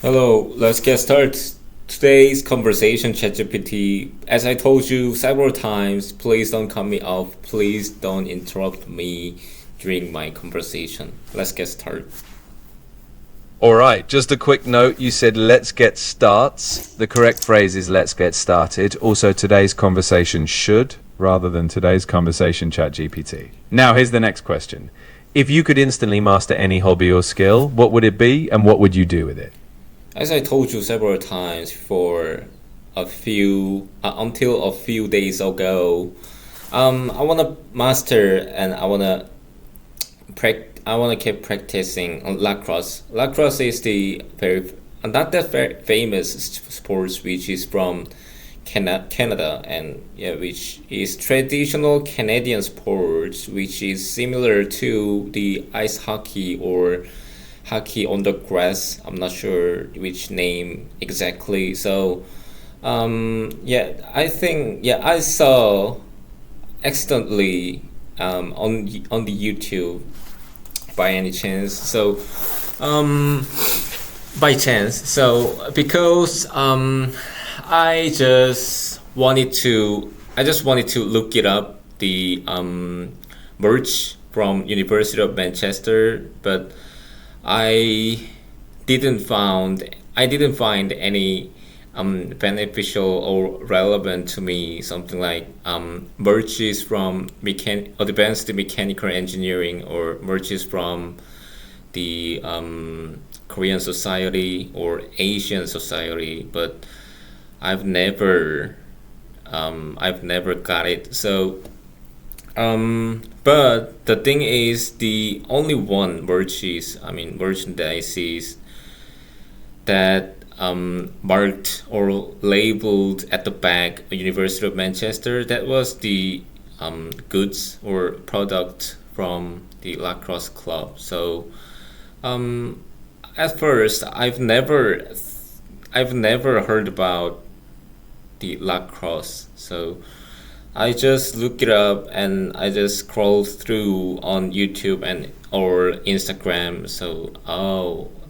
Hello, let's get started. Today's conversation, ChatGPT. As I told you several times, please don't cut me off. Please don't interrupt me during my conversation. Let's get started. All right, just a quick note. You said let's get starts. The correct phrase is let's get started. Also, today's conversation should rather than today's conversation chat GPT. Now, here's the next question. If you could instantly master any hobby or skill, what would it be and what would you do with it? As I told you several times for until a few days ago, I wanna master and I wanna keep practicing on lacrosse. Lacrosse is the very not that very famous sports which is from Canada, and yeah, which is traditional Canadian sports, which is similar to the ice hockey or hockey on the grass. I'm not sure which name exactly. So yeah, I think yeah I saw accidentally on the YouTube by any chance. So um, by chance. So because I just wanted to look it up the merch from University of Manchester, but I I didn't find any beneficial or relevant to me something like merges from advanced mechanical engineering or merges from the Korean society or Asian society, but I've never I've never got it. So but the thing is, the only one merchandises that marked or labeled at the back University of Manchester, that was the goods or product from the lacrosse club. So um, at first, I've never heard about the lacrosse. So I just look it up and I just scroll through on YouTube and or Instagram. So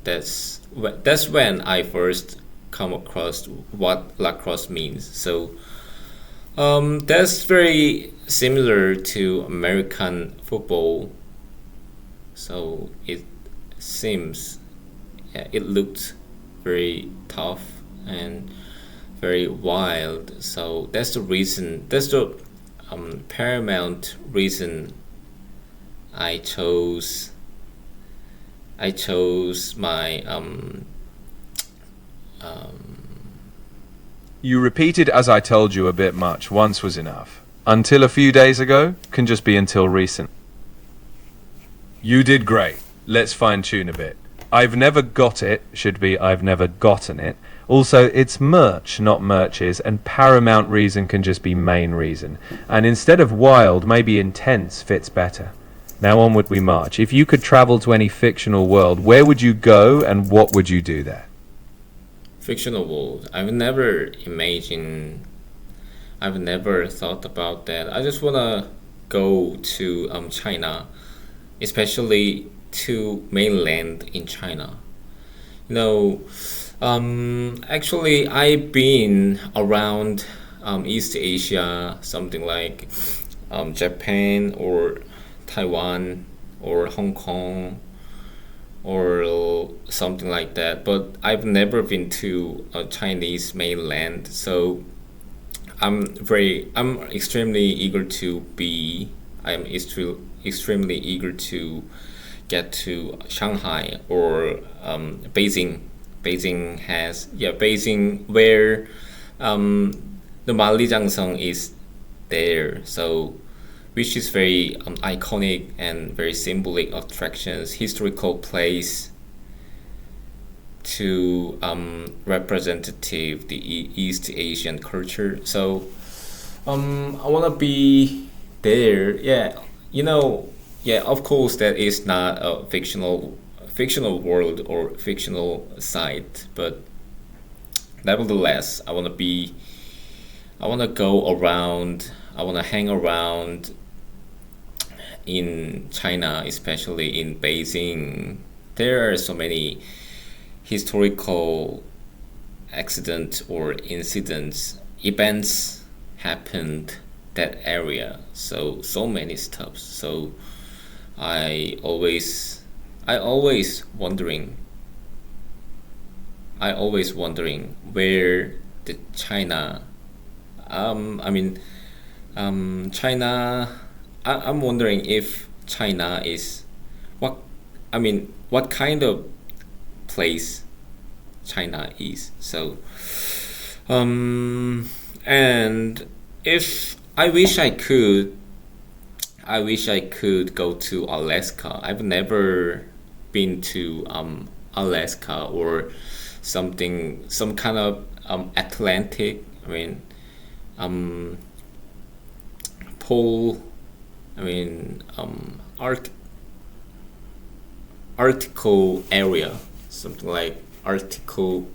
that's when I first come across what lacrosse means. So that's very similar to American football. So it seems yeah, it looked very tough and very wild. So that's the reason. That's the paramount reason I chose. I chose my You repeated as I told you a bit much. Once was enough. Until a few days ago can just be until recent. You did great. Let's fine tune a bit. I've never got it should be I've never gotten it. Also, it's merch, not merches, and paramount reason can just be main reason. And instead of wild, maybe intense fits better. Now onward we march. If you could travel to any fictional world, where would you go and what would you do there? fictional world. I've never thought about that. I just wanna go to China, especially to mainland in China. You know, actually, I've been around East Asia, something like Japan or Taiwan or Hong Kong or something like that. But I've never been to a Chinese mainland, so I'm extremely eager to be. Extremely eager to get to Shanghai or Beijing. Beijing where um, the Malijiangsong is there. So which is very iconic and very symbolic attractions, historical place to representative the East Asian culture. So I wanna be there. Yeah, you know, yeah. Of course, that is not a fictional world or fictional site, but nevertheless, I wanna go around. I wanna hang around in China, especially in Beijing. There are so many historical accident or incidents, events happened that area. So many stuff. So I always I always wondering I always wondering where the China I mean China I'm wondering if China is what what kind of place China is. So um and if I wish I could go to Alaska. I've never been to Alaska or some kind of Atlantic. Um, pole. Arc Arctical area, something like Arctical,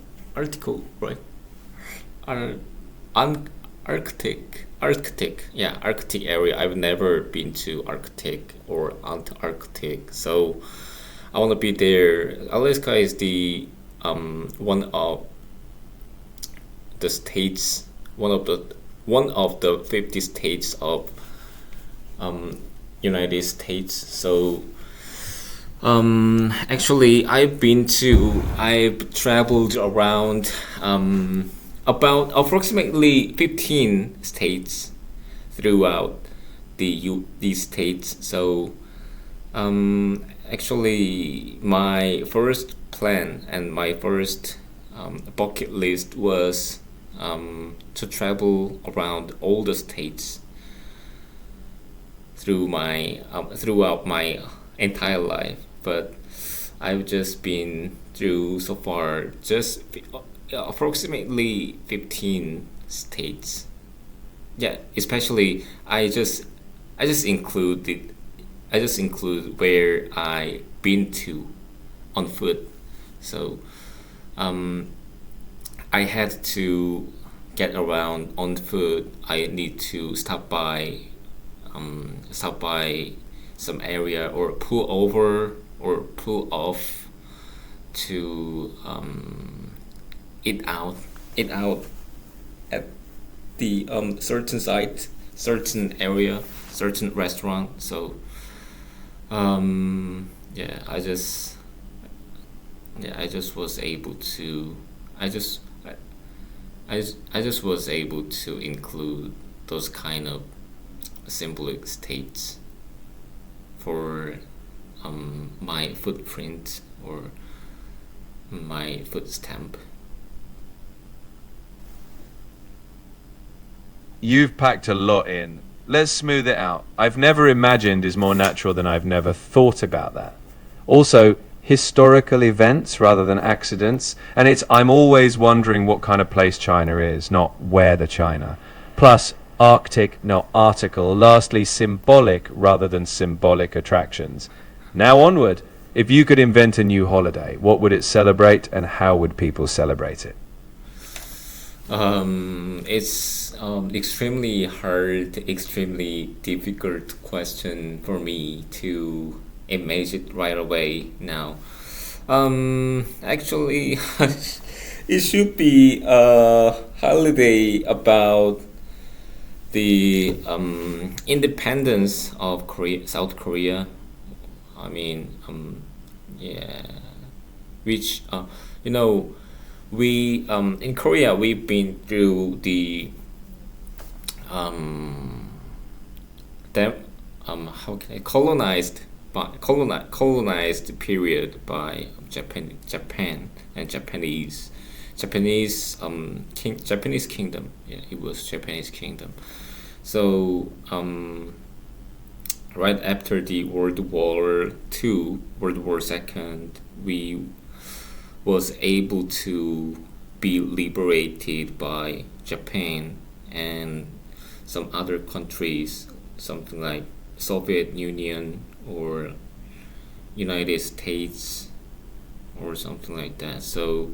right? Ar- Arctic, yeah, Arctic area. I've never been to Arctic or Antarctic, so I want to be there. Alaska is the one of the states, one of the 50 states of United States. So actually, I've traveled around about approximately 15 states throughout these states. So actually, my first plan and my first bucket list was to travel around all the states throughout my entire life. But I've just been through so far just approximately 15 states. Yeah, especially I just included I just include where I been to on foot. So um, I had to get around on foot. I need to stop by some area or pull over or pull off to eat out eat out at the certain site, certain area, certain restaurant. So yeah, I just was able to I just I just was able to include those kind of symbolic states for my footprint or my foot stamp. You've packed a lot in. Let's smooth it out. I've never imagined is more natural than I've never thought about that. Also, historical events rather than accidents. And I'm always wondering what kind of place China is, not where the China. Plus, Arctic, not article. Lastly, symbolic rather than symbolic attractions. Now onward. If you could invent a new holiday, what would it celebrate and how would people celebrate it? It's extremely hard, extremely difficult question for me to imagine right away now. Actually, it should be a holiday about the independence of South Korea. I mean, yeah, which you know, we in Korea we've been through um, the how can I colonized period by Japan and Japanese kingdom. Yeah, it was Japanese kingdom. So right after the World War Second, we was able to be liberated by Japan and some other countries, something like Soviet Union or United States or something like that. So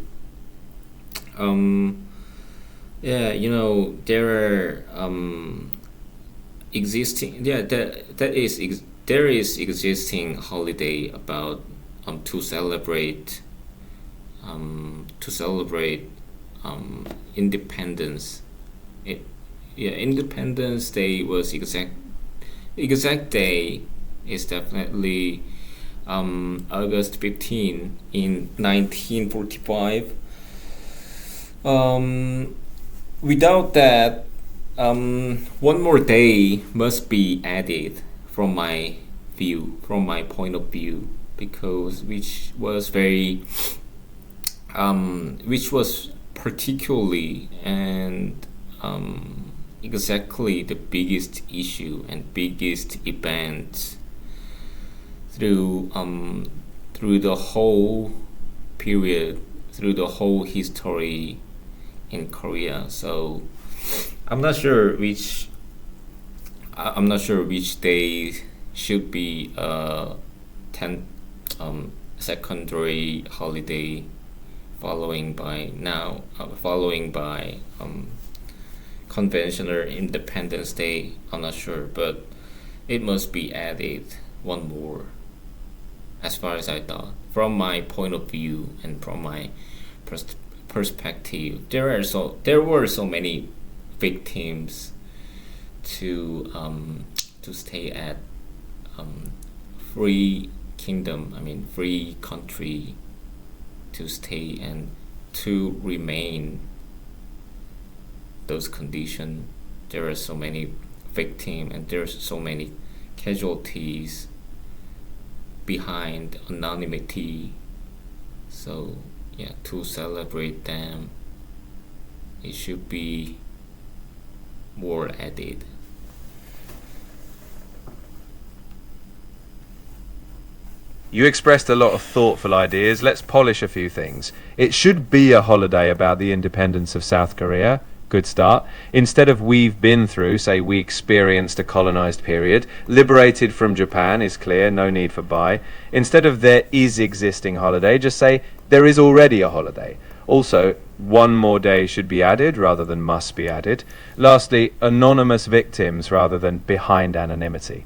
yeah, there are existing yeah there is existing holiday about to celebrate to celebrate independence. It, yeah, Independence Day was exact day is definitely August 15 in 1945. Without that, one more day must be added from my point of view, because which was particularly and exactly the biggest issue and biggest event through the whole period, through the whole history in Korea. So I'm not sure which I'm not sure which day should be a 10 secondary holiday following by conventional Independence Day. I'm not sure, but it must be added one more, as far as I thought. From my point of view and from my perspective, there were so many victims to stay at free kingdom. I mean, free country, to stay and to remain those conditions. There are so many victims and there's so many casualties behind anonymity. So yeah, to celebrate them, it should be more added. You expressed a lot of thoughtful ideas. Let's polish a few things. It should be a holiday about the independence of South Korea. Good start. Instead of we've been through, say we experienced a colonized period, liberated from Japan is clear, no need for by. Instead of there is existing holiday, just say there is already a holiday. Also, one more day should be added rather than must be added. Lastly, anonymous victims rather than behind anonymity.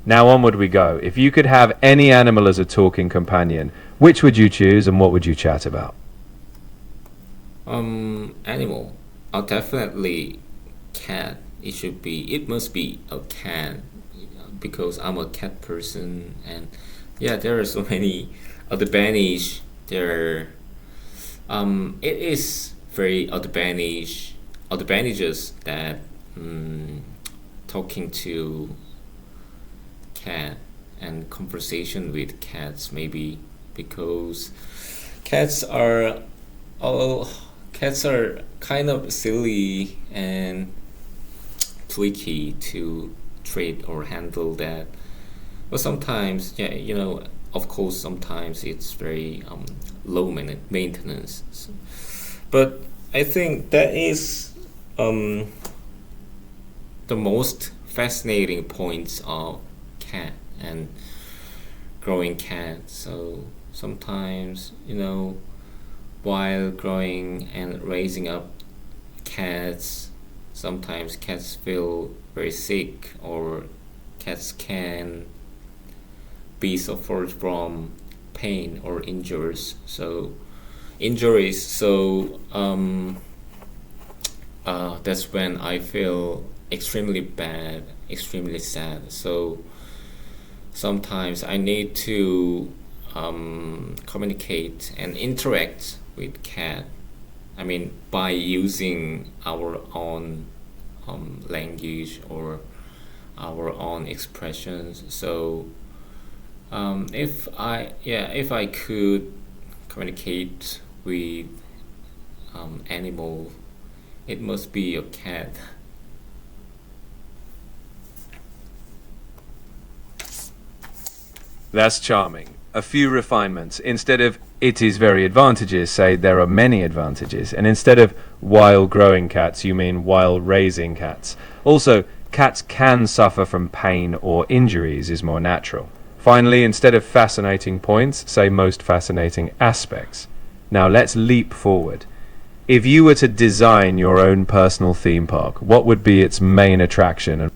Now onward we go. If you could have any animal as a talking companion, which would you choose and what would you chat about? Animal. Definitely cat. It must be a cat, because I'm a cat person, and yeah, there are so many advantage there. It is very advantages that talking to cat and conversation with cats, maybe, because cats are all cats are kind of silly and tricky to treat or handle that. But sometimes, yeah, of course, sometimes it's very low maintenance. But I think that is the most fascinating points of cat and growing cat. So sometimes, while growing and raising up cats, sometimes cats feel very sick, or cats can be suffered from pain or injuries. So that's when I feel extremely bad, extremely sad. So sometimes I need to communicate and interact with cat. I mean, by using our own language or our own expressions. So if I could communicate with animal, it must be a cat. That's charming. A few refinements. Instead of it is very advantages, say there are many advantages. And instead of while growing cats, you mean while raising cats. Also, cats can suffer from pain or injuries is more natural. Finally, instead of fascinating points, say most fascinating aspects. Now let's leap forward. If you were to design your own personal theme park, what would be its main attraction?